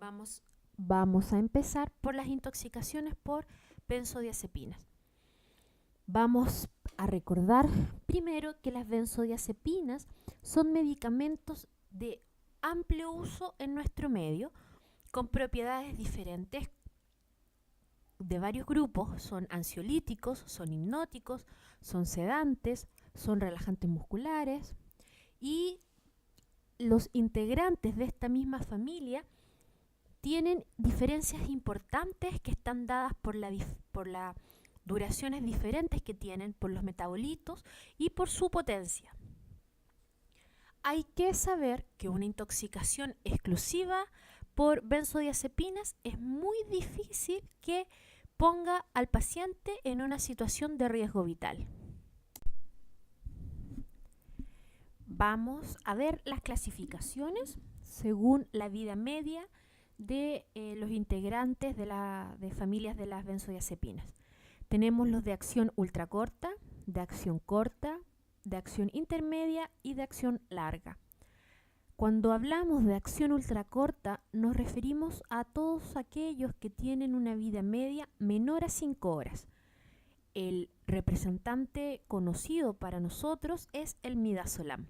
Vamos, vamos a empezar por las intoxicaciones por benzodiazepinas. Vamos a recordar primero que las benzodiazepinas son medicamentos de amplio uso en nuestro medio, con propiedades diferentes de varios grupos. Son ansiolíticos, son hipnóticos, son sedantes, son relajantes musculares, y los integrantes de esta misma familia tienen diferencias importantes que están dadas por las duraciones diferentes que tienen, por los metabolitos y por su potencia. Hay que saber que una intoxicación exclusiva por benzodiazepinas es muy difícil que ponga al paciente en una situación de riesgo vital. Vamos a ver las clasificaciones según la vida media de los integrantes de familias de las benzodiazepinas. Tenemos los de acción ultracorta, de acción corta, de acción intermedia y de acción larga. Cuando hablamos de acción ultracorta, nos referimos a todos aquellos que tienen una vida media menor a 5 horas. El representante conocido para nosotros es el midazolam.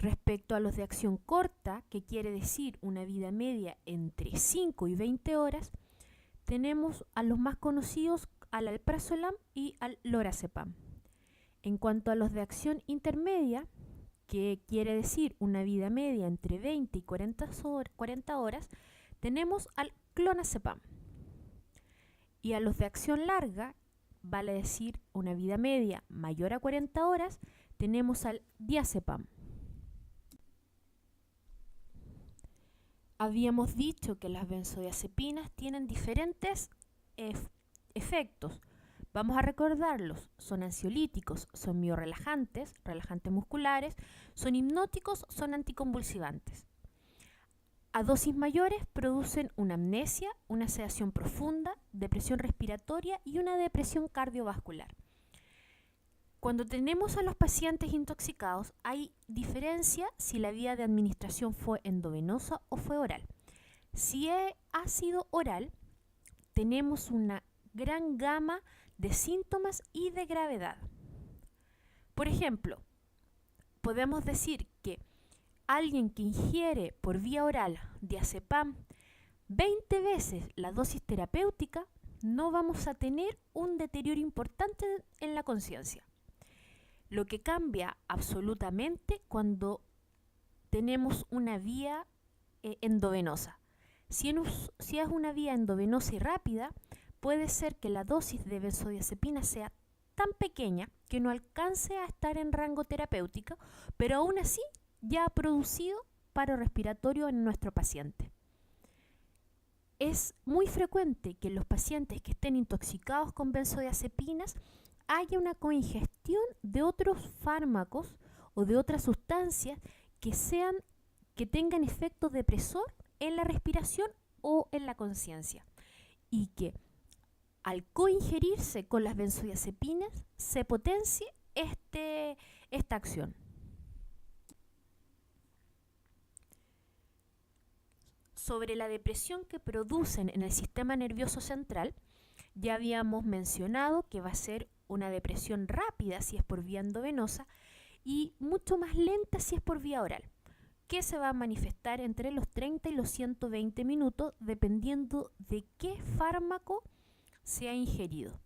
Respecto a los de acción corta, que quiere decir una vida media entre 5 y 20 horas, tenemos a los más conocidos, al alprazolam y al lorazepam. En cuanto a los de acción intermedia, que quiere decir una vida media entre 20 y 40 horas, tenemos al clonazepam. Y a los de acción larga, vale decir una vida media mayor a 40 horas, tenemos al diazepam. Habíamos dicho que las benzodiazepinas tienen diferentes efectos. Vamos a recordarlos. Son ansiolíticos, son miorelajantes, relajantes musculares, son hipnóticos, son anticonvulsivantes. A dosis mayores producen una amnesia, una sedación profunda, depresión respiratoria y una depresión cardiovascular. Cuando tenemos a los pacientes intoxicados, hay diferencia si la vía de administración fue endovenosa o fue oral. Si ha sido oral, tenemos una gran gama de síntomas y de gravedad. Por ejemplo, podemos decir que alguien que ingiere por vía oral diazepam 20 veces la dosis terapéutica, no vamos a tener un deterioro importante en la conciencia. Lo que cambia absolutamente cuando tenemos una vía endovenosa. Si es una vía endovenosa y rápida, puede ser que la dosis de benzodiazepina sea tan pequeña que no alcance a estar en rango terapéutico, pero aún así ya ha producido paro respiratorio en nuestro paciente. Es muy frecuente que en los pacientes que estén intoxicados con benzodiazepinas haya una coingestión de otros fármacos o de otras sustancias que tengan efecto depresor en la respiración o en la conciencia, y que al coingerirse con las benzodiazepinas se potencie esta acción. Sobre la depresión que producen en el sistema nervioso central, ya habíamos mencionado que va a ser una depresión rápida si es por vía endovenosa y mucho más lenta si es por vía oral, que se va a manifestar entre los 30 y los 120 minutos dependiendo de qué fármaco se ha ingerido.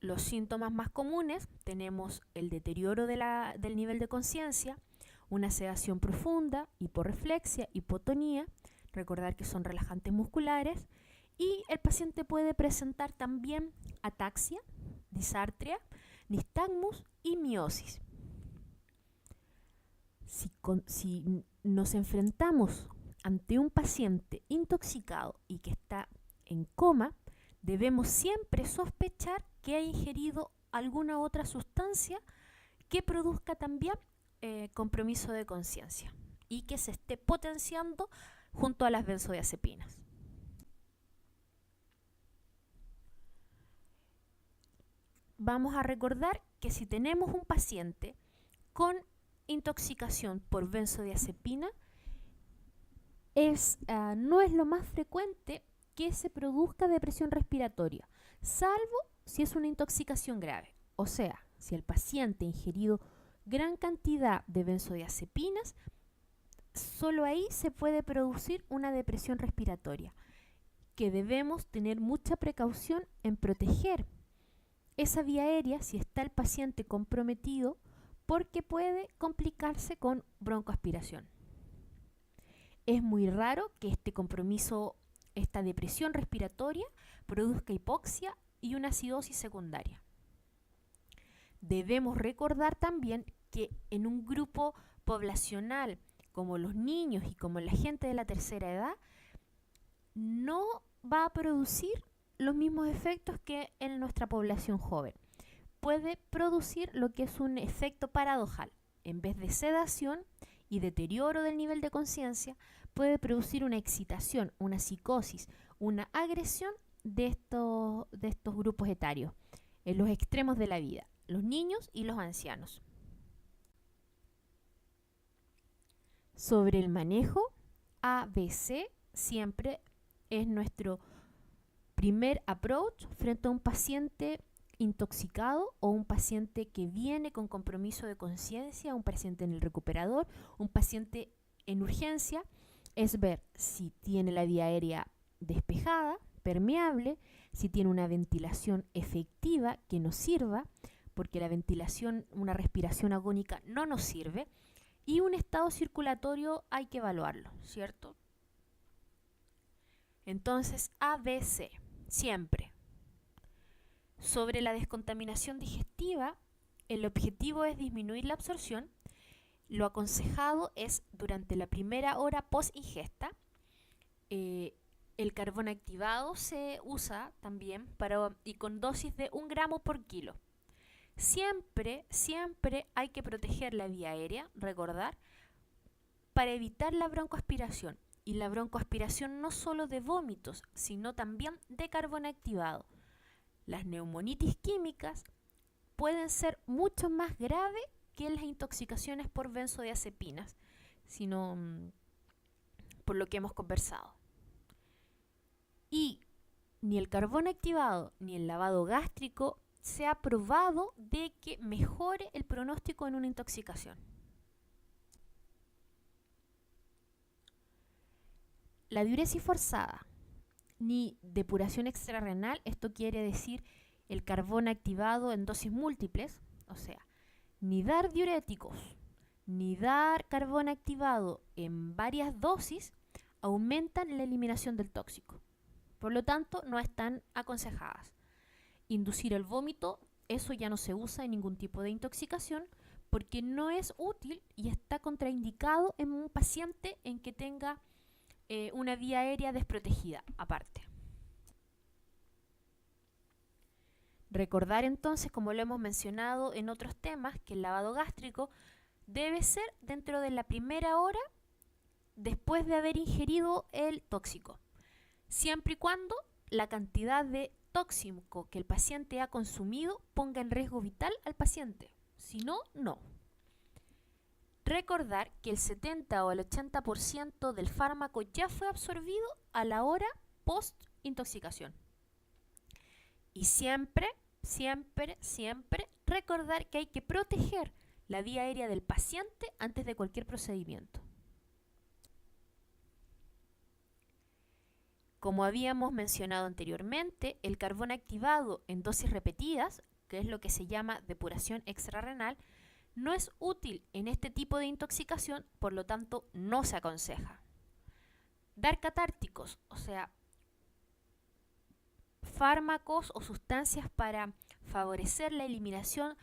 Los síntomas más comunes tenemos el deterioro del nivel de conciencia, una sedación profunda, hiporreflexia, hipotonía, recordar que son relajantes musculares, y el paciente puede presentar también ataxia, disartria, nistagmus y miosis. Si nos enfrentamos ante un paciente intoxicado y que está en coma, debemos siempre sospechar que ha ingerido alguna otra sustancia que produzca también compromiso de conciencia y que se esté potenciando junto a las benzodiazepinas. Vamos a recordar que si tenemos un paciente con intoxicación por benzodiazepina, no es lo más frecuente que se produzca depresión respiratoria, salvo si es una intoxicación grave. O sea, si el paciente ha ingerido gran cantidad de benzodiazepinas, solo ahí se puede producir una depresión respiratoria, que debemos tener mucha precaución en proteger esa vía aérea si está el paciente comprometido, porque puede complicarse con broncoaspiración. Es muy raro que este compromiso, esta depresión respiratoria, produzca hipoxia y una acidosis secundaria. Debemos recordar también que en un grupo poblacional como los niños y como la gente de la tercera edad, no va a producir los mismos efectos que en nuestra población joven. Puede producir lo que es un efecto paradojal. En vez de sedación y deterioro del nivel de conciencia, puede producir una excitación, una psicosis, una agresión de estos grupos etarios, en los extremos de la vida, los niños y los ancianos. Sobre el manejo, ABC siempre es nuestro primer approach frente a un paciente intoxicado o un paciente que viene con compromiso de conciencia, un paciente en el recuperador, un paciente en urgencia, es ver si tiene la vía aérea despejada, permeable, si tiene una ventilación efectiva que nos sirva, porque la ventilación, una respiración agónica no nos sirve, y un estado circulatorio hay que evaluarlo, ¿cierto? Entonces, ABC, siempre. Sobre la descontaminación digestiva, el objetivo es disminuir la absorción. Lo aconsejado es durante la primera hora post-ingesta. El carbón activado se usa también y con dosis de 1 gramo por kilo. Siempre hay que proteger la vía aérea, recordar, para evitar la broncoaspiración. Y la broncoaspiración no solo de vómitos, sino también de carbón activado. Las neumonitis químicas pueden ser mucho más graves que las intoxicaciones por benzodiazepinas, sino por lo que hemos conversado. Y ni el carbón activado ni el lavado gástrico se ha probado de que mejore el pronóstico en una intoxicación. La diuresis forzada, ni depuración extrarrenal, esto quiere decir el carbón activado en dosis múltiples, o sea, ni dar diuréticos, ni dar carbón activado en varias dosis aumentan la eliminación del tóxico. Por lo tanto, no están aconsejadas. Inducir el vómito, eso ya no se usa en ningún tipo de intoxicación porque no es útil y está contraindicado en un paciente en que tenga una vía aérea desprotegida aparte. Recordar entonces, como lo hemos mencionado en otros temas, que el lavado gástrico debe ser dentro de la primera hora después de haber ingerido el tóxico, siempre y cuando la cantidad de tóxico que el paciente ha consumido ponga en riesgo vital al paciente. Si no, no. Recordar que el 70 o el 80% del fármaco ya fue absorbido a la hora post-intoxicación. Y siempre recordar que hay que proteger la vía aérea del paciente antes de cualquier procedimiento. Como habíamos mencionado anteriormente, el carbón activado en dosis repetidas, que es lo que se llama depuración extrarrenal, no es útil en este tipo de intoxicación, por lo tanto no se aconseja. Dar catárticos, o sea, fármacos o sustancias para favorecer la eliminación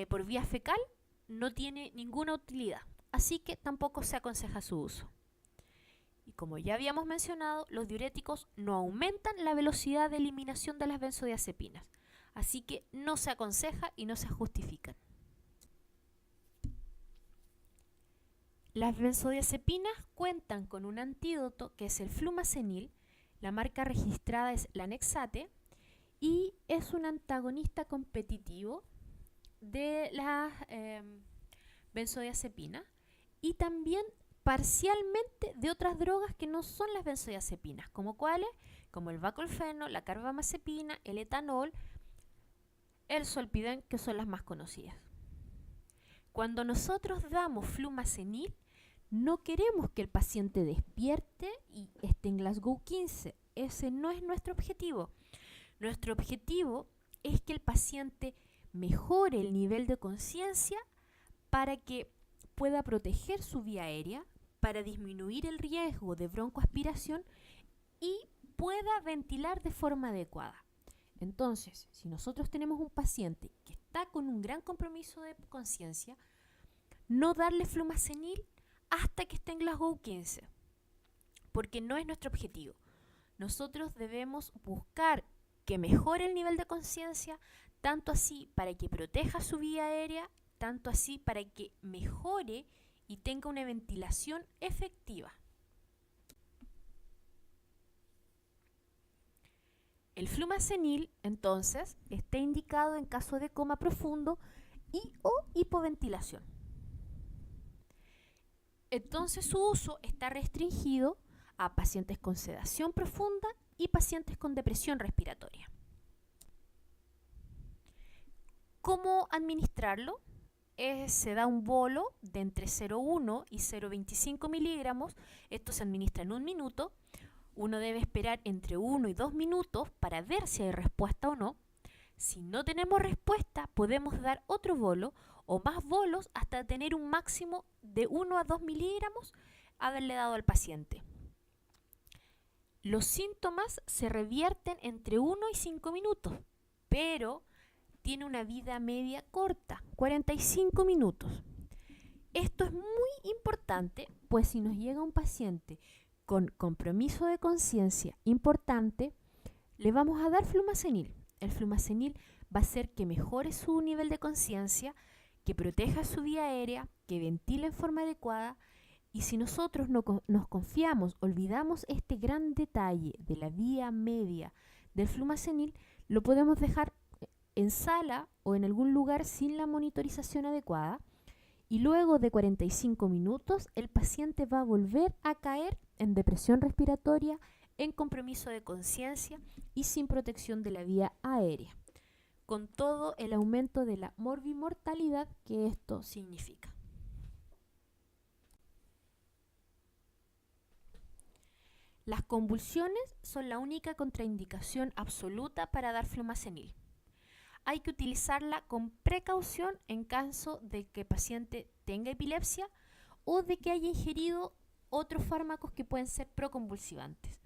por vía fecal, no tiene ninguna utilidad, así que tampoco se aconseja su uso. Y como ya habíamos mencionado, los diuréticos no aumentan la velocidad de eliminación de las benzodiazepinas, así que no se aconseja y no se justifican. Las benzodiazepinas cuentan con un antídoto que es el flumazenil, la marca registrada es Lanexate y es un antagonista competitivo de las benzodiazepinas y también parcialmente de otras drogas que no son las benzodiazepinas, como cuáles, como el bacolfeno, la carbamazepina, el etanol, el zolpidem, que son las más conocidas. Cuando nosotros damos flumazenil, no queremos que el paciente despierte y esté en Glasgow 15. Ese no es nuestro objetivo. Nuestro objetivo es que el paciente mejore el nivel de conciencia para que pueda proteger su vía aérea, para disminuir el riesgo de broncoaspiración y pueda ventilar de forma adecuada. Entonces, si nosotros tenemos un paciente que está con un gran compromiso de conciencia, no darle flumazenil hasta que esté en Glasgow 15, porque no es nuestro objetivo. Nosotros debemos buscar que mejore el nivel de conciencia, tanto así para que proteja su vía aérea, tanto así para que mejore y tenga una ventilación efectiva. El flumazenil, entonces, está indicado en caso de coma profundo y o hipoventilación. Entonces, su uso está restringido a pacientes con sedación profunda y pacientes con depresión respiratoria. ¿Cómo administrarlo? Se da un bolo de entre 0,1 y 0,25 miligramos. Esto se administra en 1 minuto. Uno debe esperar entre 1 y 2 minutos para ver si hay respuesta o no. Si no tenemos respuesta, podemos dar otro bolo o más bolos hasta tener un máximo de 1 a 2 miligramos haberle dado al paciente. Los síntomas se revierten entre 1 y 5 minutos, pero tiene una vida media corta, 45 minutos. Esto es muy importante, pues si nos llega un paciente con compromiso de conciencia importante, le vamos a dar flumazenil. El flumazenil va a hacer que mejore su nivel de conciencia, que proteja su vía aérea, que ventile en forma adecuada. Y si nosotros nos confiamos, olvidamos este gran detalle de la vía media del flumazenil, lo podemos dejar en sala o en algún lugar sin la monitorización adecuada. Y luego de 45 minutos, el paciente va a volver a caer en depresión respiratoria, en compromiso de conciencia y sin protección de la vía aérea, con todo el aumento de la morbimortalidad que esto significa. Las convulsiones son la única contraindicación absoluta para dar flumazenil. Hay que utilizarla con precaución en caso de que el paciente tenga epilepsia o de que haya ingerido otros fármacos que pueden ser proconvulsivantes.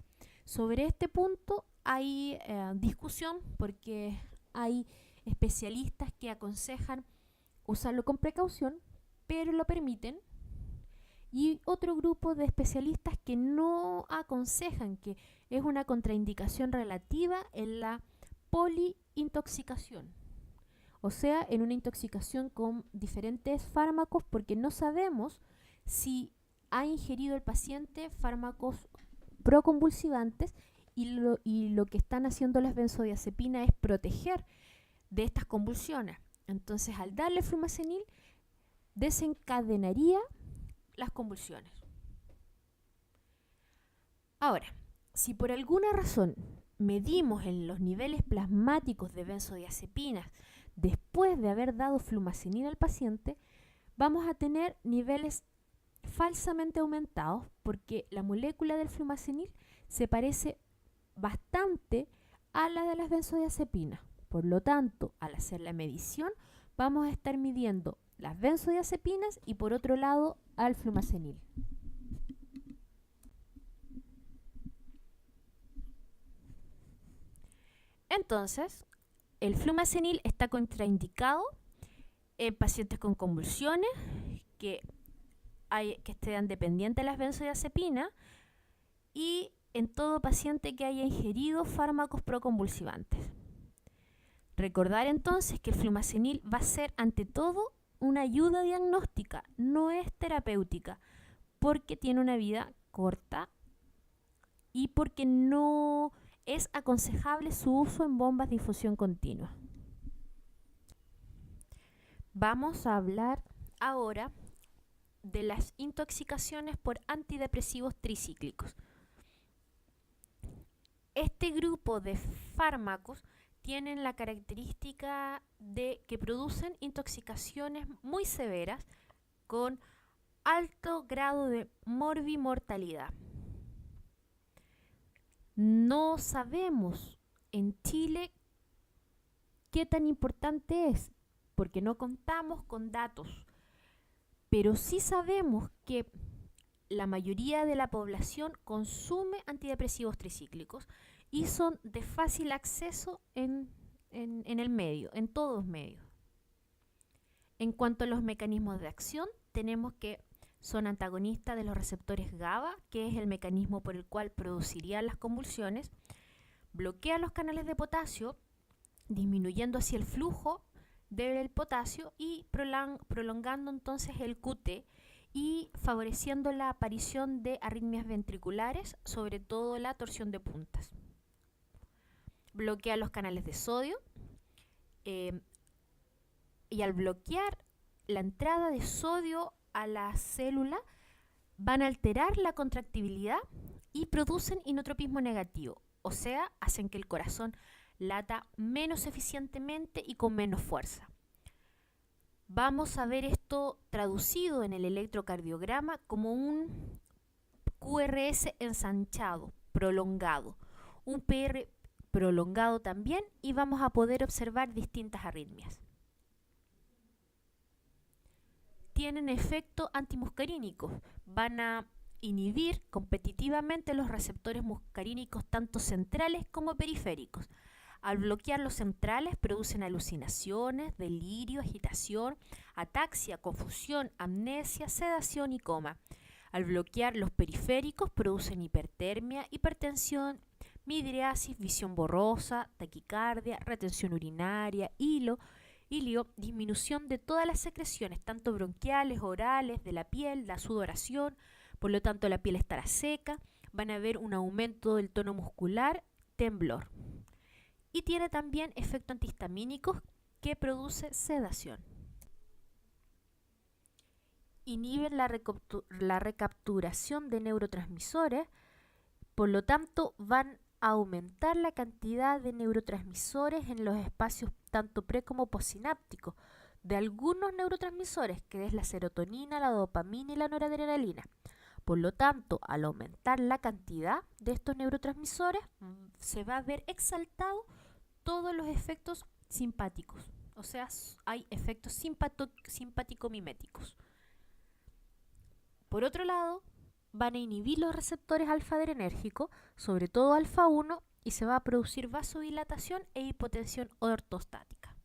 Sobre este punto hay discusión porque hay especialistas que aconsejan usarlo con precaución, pero lo permiten, y otro grupo de especialistas que no aconsejan, que es una contraindicación relativa en la poliintoxicación, o sea, en una intoxicación con diferentes fármacos, porque no sabemos si ha ingerido el paciente fármacos proconvulsivantes y lo que están haciendo las benzodiazepinas es proteger de estas convulsiones. Entonces, al darle flumazenil, desencadenaría las convulsiones. Ahora, si por alguna razón medimos en los niveles plasmáticos de benzodiazepinas después de haber dado flumazenil al paciente, vamos a tener niveles falsamente aumentados porque la molécula del flumazenil se parece bastante a la de las benzodiazepinas. Por lo tanto, al hacer la medición, vamos a estar midiendo las benzodiazepinas y por otro lado al flumazenil. Entonces, el flumazenil está contraindicado en pacientes con convulsiones que estén dependientes de las benzodiazepinas y en todo paciente que haya ingerido fármacos proconvulsivantes. Recordar entonces que el flumazenil va a ser ante todo una ayuda diagnóstica, no es terapéutica, porque tiene una vida corta y porque no es aconsejable su uso en bombas de infusión continua. Vamos a hablar ahora de las intoxicaciones por antidepresivos tricíclicos. Este grupo de fármacos tienen la característica de que producen intoxicaciones muy severas con alto grado de morbimortalidad. No sabemos en Chile qué tan importante es, porque no contamos con datos, pero sí sabemos que la mayoría de la población consume antidepresivos tricíclicos y son de fácil acceso en el medio, en todos los medios. En cuanto a los mecanismos de acción, tenemos que son antagonistas de los receptores GABA, que es el mecanismo por el cual producirían las convulsiones, bloquean los canales de potasio, disminuyendo así el flujo del potasio y prolongando entonces el QT y favoreciendo la aparición de arritmias ventriculares, sobre todo la torsión de puntas. Bloquea los canales de sodio y al bloquear la entrada de sodio a la célula van a alterar la contractibilidad y producen inotropismo negativo, o sea, hacen que el corazón lata menos eficientemente y con menos fuerza. Vamos a ver esto traducido en el electrocardiograma como un QRS ensanchado, prolongado, un PR prolongado también, y vamos a poder observar distintas arritmias. Tienen efecto antimuscarínico, van a inhibir competitivamente los receptores muscarínicos tanto centrales como periféricos. Al bloquear los centrales producen alucinaciones, delirio, agitación, ataxia, confusión, amnesia, sedación y coma. Al bloquear los periféricos producen hipertermia, hipertensión, midriasis, visión borrosa, taquicardia, retención urinaria, ilio, disminución de todas las secreciones, tanto bronquiales, orales, de la piel, la sudoración, por lo tanto la piel estará seca, van a ver un aumento del tono muscular, temblor. Y tiene también efecto antihistamínico que produce sedación. Inhiben la recapturación de neurotransmisores, por lo tanto van a aumentar la cantidad de neurotransmisores en los espacios tanto pre como postsinápticos de algunos neurotransmisores, que es la serotonina, la dopamina y la noradrenalina. Por lo tanto, al aumentar la cantidad de estos neurotransmisores, se va a ver exaltado todos los efectos simpáticos, o sea, hay efectos simpático-miméticos. Por otro lado, van a inhibir los receptores alfa-adrenérgicos, sobre todo alfa-1, y se va a producir vasodilatación e hipotensión ortostática.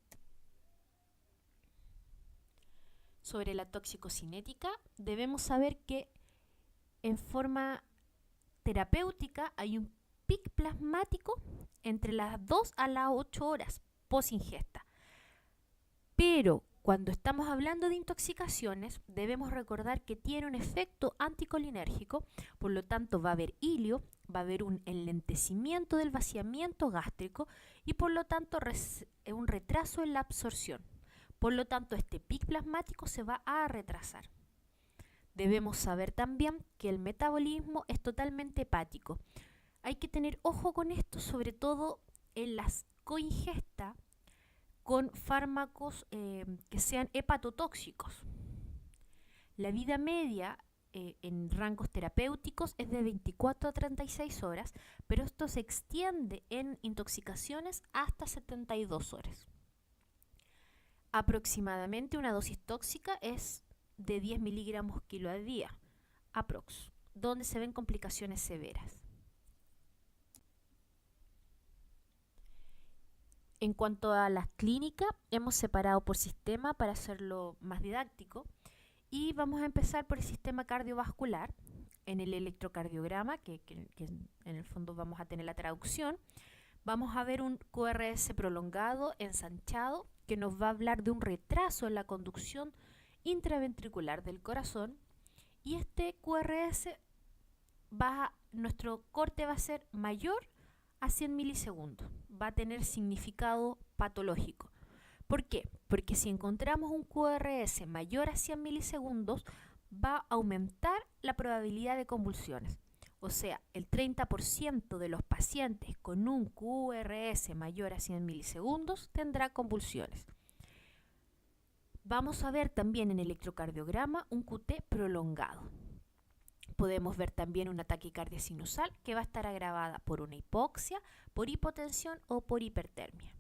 Sobre la toxicocinética, debemos saber que en forma terapéutica hay un pic plasmático entre las 2 a las 8 horas post ingesta. Pero cuando estamos hablando de intoxicaciones, debemos recordar que tiene un efecto anticolinérgico, por lo tanto va a haber hilio, va a haber un enlentecimiento del vaciamiento gástrico y por lo tanto un retraso en la absorción. Por lo tanto, este pic plasmático se va a retrasar. Debemos saber también que el metabolismo es totalmente hepático. Hay que tener ojo con esto, sobre todo en las coingestas con fármacos que sean hepatotóxicos. La vida media en rangos terapéuticos es de 24 a 36 horas, pero esto se extiende en intoxicaciones hasta 72 horas. Aproximadamente una dosis tóxica es de 10 miligramos kilo al día, aprox, donde se ven complicaciones severas. En cuanto a las clínicas, hemos separado por sistema para hacerlo más didáctico y vamos a empezar por el sistema cardiovascular. En el electrocardiograma, que en el fondo vamos a tener la traducción, vamos a ver un QRS prolongado, ensanchado, que nos va a hablar de un retraso en la conducción intraventricular del corazón, y este QRS nuestro corte va a ser mayor a 100 milisegundos, va a tener significado patológico. ¿Por qué? Porque si encontramos un QRS mayor a 100 milisegundos, va a aumentar la probabilidad de convulsiones. O sea, el 30% de los pacientes con un QRS mayor a 100 milisegundos tendrá convulsiones. Vamos a ver también en el electrocardiograma un QT prolongado. Podemos ver también una taquicardia sinusal que va a estar agravada por una hipoxia, por hipotensión o por hipertermia.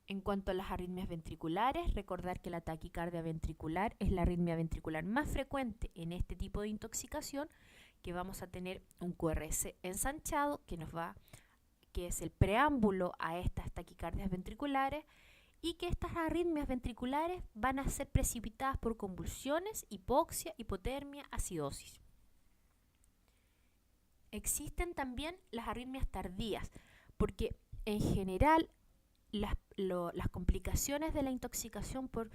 En cuanto a las arritmias ventriculares, recordar que la taquicardia ventricular es la arritmia ventricular más frecuente en este tipo de intoxicación, que vamos a tener un QRS ensanchado, que es el preámbulo a estas taquicardias ventriculares, y que estas arritmias ventriculares van a ser precipitadas por convulsiones, hipoxia, hipotermia, acidosis. Existen también las arritmias tardías, porque en general las complicaciones de la intoxicación por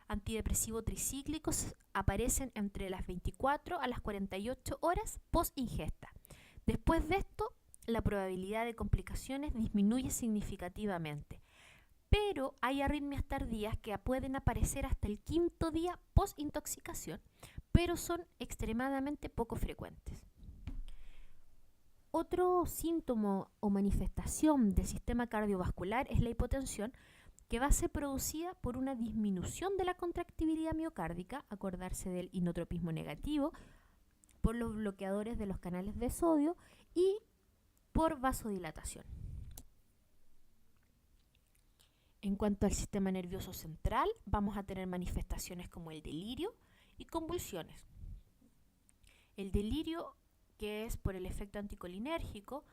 antidepresivos tricíclicos aparecen entre las 24 a las 48 horas post ingesta. Después de esto, la probabilidad de complicaciones disminuye significativamente. Pero hay arritmias tardías que pueden aparecer hasta el 5.º día post intoxicación, pero son extremadamente poco frecuentes. Otro síntoma o manifestación del sistema cardiovascular es la hipotensión, que va a ser producida por una disminución de la contractibilidad miocárdica, acordarse del inotropismo negativo, por los bloqueadores de los canales de sodio y por vasodilatación. En cuanto al sistema nervioso central, vamos a tener manifestaciones como el delirio y convulsiones. El delirio, que es por el efecto anticolinérgico,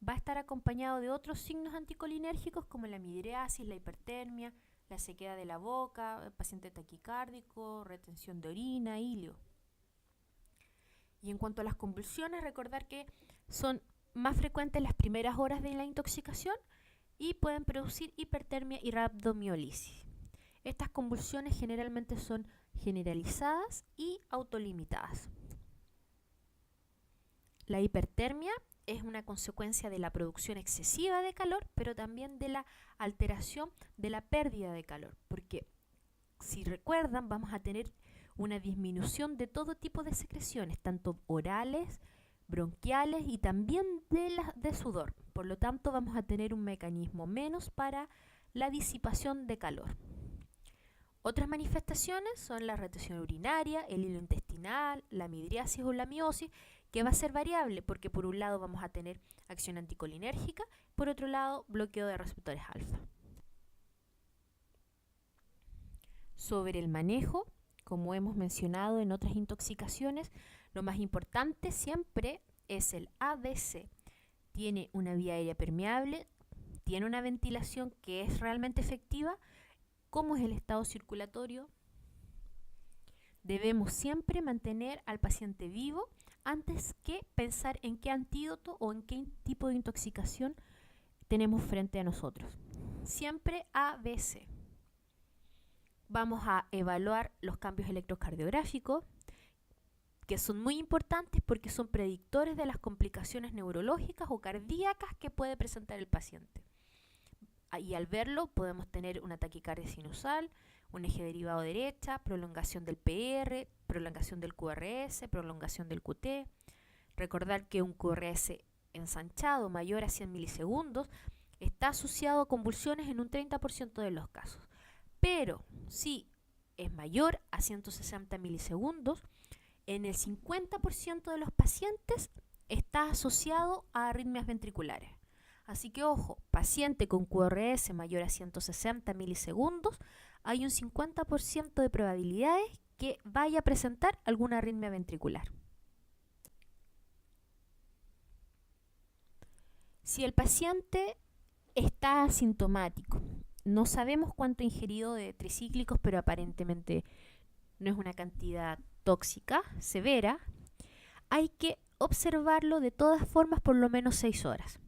va a estar acompañado de otros signos anticolinérgicos como la midriasis, la hipertermia, la sequedad de la boca, el paciente taquicárdico, retención de orina, hilio. Y en cuanto a las convulsiones, recordar que son más frecuentes las primeras horas de la intoxicación y pueden producir hipertermia y rabdomiólisis. Estas convulsiones generalmente son generalizadas y autolimitadas. La hipertermia es una consecuencia de la producción excesiva de calor, pero también de la alteración de la pérdida de calor, porque si recuerdan vamos a tener una disminución de todo tipo de secreciones, tanto orales, bronquiales y también de sudor. Por lo tanto, vamos a tener un mecanismo menos para la disipación de calor. Otras manifestaciones son la retención urinaria, el hilo intestinal, la midriasis o la miosis, que va a ser variable porque por un lado vamos a tener acción anticolinérgica, por otro lado bloqueo de receptores alfa. Sobre el manejo, como hemos mencionado en otras intoxicaciones, lo más importante siempre es el ABC. Tiene una vía aérea permeable, tiene una ventilación que es realmente efectiva. ¿Cómo es el estado circulatorio? Debemos siempre mantener al paciente vivo antes que pensar en qué antídoto o en qué tipo de intoxicación tenemos frente a nosotros. Siempre ABC. Vamos a evaluar los cambios electrocardiográficos, que son muy importantes porque son predictores de las complicaciones neurológicas o cardíacas que puede presentar el paciente. Y al verlo podemos tener una taquicardia sinusal, un eje derivado derecha, prolongación del PR, prolongación del QRS, prolongación del QT. Recordar que un QRS ensanchado mayor a 100 milisegundos está asociado a convulsiones en un 30% de los casos. Pero si es mayor a 160 milisegundos, en el 50% de los pacientes está asociado a arritmias ventriculares. Así que ojo, paciente con QRS mayor a 160 milisegundos, hay un 50% de probabilidades que vaya a presentar alguna arritmia ventricular. Si el paciente está asintomático, no sabemos cuánto ha ingerido de tricíclicos, pero aparentemente no es una cantidad tóxica, severa, hay que observarlo de todas formas por lo menos 6 horas.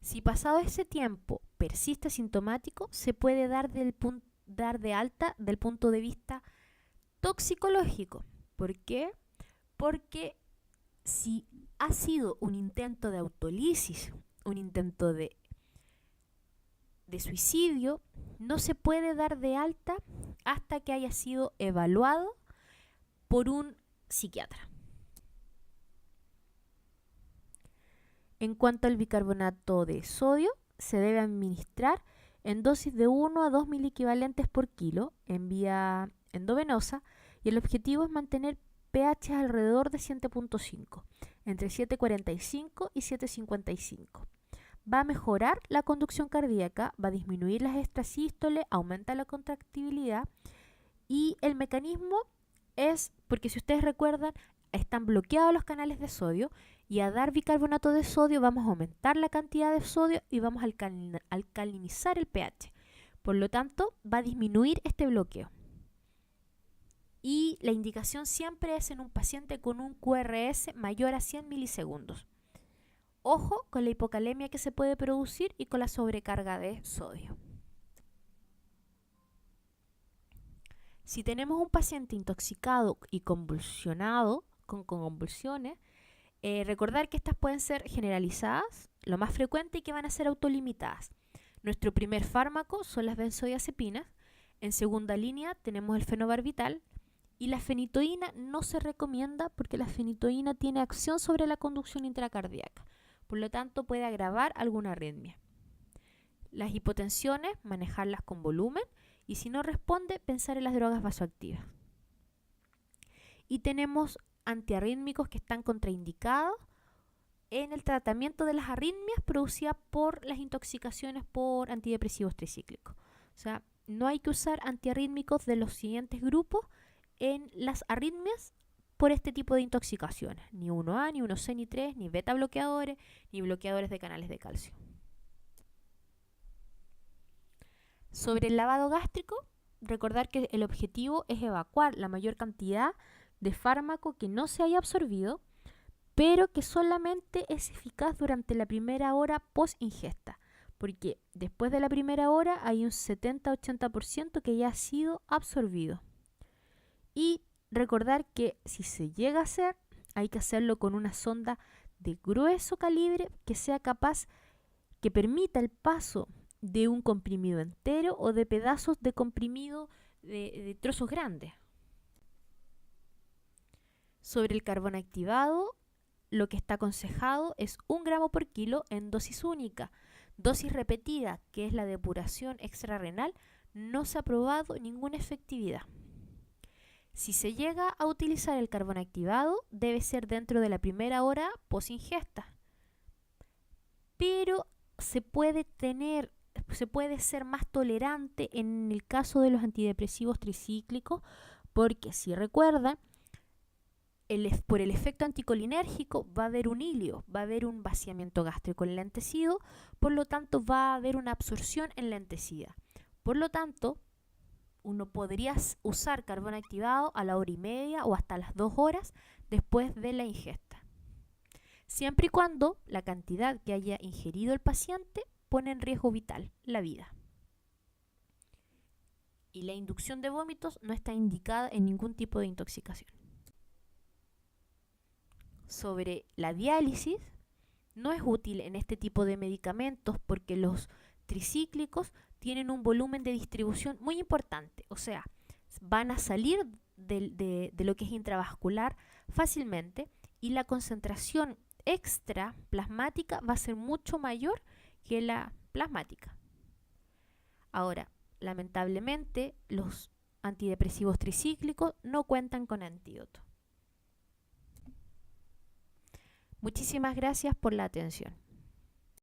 Si pasado ese tiempo persiste asintomático, se puede dar de alta del punto de vista toxicológico. ¿Por qué? Porque si ha sido un intento de autolisis, un intento de suicidio, no se puede dar de alta hasta que haya sido evaluado por un psiquiatra. En cuanto al bicarbonato de sodio, se debe administrar en dosis de 1 a 2 miliequivalentes por kilo en vía endovenosa y el objetivo es mantener pH alrededor de 7.5, entre 7.45 y 7.55. Va a mejorar la conducción cardíaca, va a disminuir las extrasístoles, aumenta la contractibilidad y el mecanismo es, porque si ustedes recuerdan, están bloqueados los canales de sodio y a dar bicarbonato de sodio vamos a aumentar la cantidad de sodio y vamos a alcalinizar el pH. Por lo tanto, va a disminuir este bloqueo. Y la indicación siempre es en un paciente con un QRS mayor a 100 milisegundos. Ojo con la hipocalemia que se puede producir y con la sobrecarga de sodio. Si tenemos un paciente intoxicado y convulsionado, con convulsiones, recordar que estas pueden ser generalizadas, lo más frecuente, y que van a ser autolimitadas. Nuestro primer fármaco son las benzodiazepinas. En segunda línea tenemos el fenobarbital. Y la fenitoína no se recomienda porque la fenitoína tiene acción sobre la conducción intracardíaca. Por lo tanto, puede agravar alguna arritmia. Las hipotensiones, manejarlas con volumen. Y si no responde, pensar en las drogas vasoactivas. Y tenemos antiarrítmicos que están contraindicados en el tratamiento de las arritmias producidas por las intoxicaciones por antidepresivos tricíclicos. O sea, no hay que usar antiarrítmicos de los siguientes grupos en las arritmias por este tipo de intoxicaciones. Ni 1A, ni 1C, ni 3, ni beta bloqueadores, ni bloqueadores de canales de calcio. Sobre el lavado gástrico, recordar que el objetivo es evacuar la mayor cantidad de fármaco que no se haya absorbido, pero que solamente es eficaz durante la primera hora post ingesta, porque después de la primera hora hay un 70-80% que ya ha sido absorbido. Y recordar que si se llega a hacer, hay que hacerlo con una sonda de grueso calibre que sea capaz, que permita el paso de un comprimido entero o de pedazos de comprimido de trozos grandes. Sobre el carbón activado, lo que está aconsejado es 1 gramo por kilo en dosis única. Dosis repetida, que es la depuración extrarrenal, no se ha probado ninguna efectividad. Si se llega a utilizar el carbón activado, debe ser dentro de la primera hora post ingesta. Pero se puede ser más tolerante en el caso de los antidepresivos tricíclicos, porque si recuerdan, por el efecto anticolinérgico va a haber un hilio, va a haber un vaciamiento gástrico enlentecido, por lo tanto va a haber una absorción enlentecida. Por lo tanto, uno podría usar carbón activado a la 1h30 o hasta las 2 horas después de la ingesta. Siempre y cuando la cantidad que haya ingerido el paciente pone en riesgo vital la vida. Y la inducción de vómitos no está indicada en ningún tipo de intoxicación. Sobre la diálisis, no es útil en este tipo de medicamentos porque los tricíclicos tienen un volumen de distribución muy importante, o sea, van a salir de lo que es intravascular fácilmente y la concentración extra plasmática va a ser mucho mayor que la plasmática. Ahora, lamentablemente, los antidepresivos tricíclicos no cuentan con antídoto. Muchísimas gracias por la atención.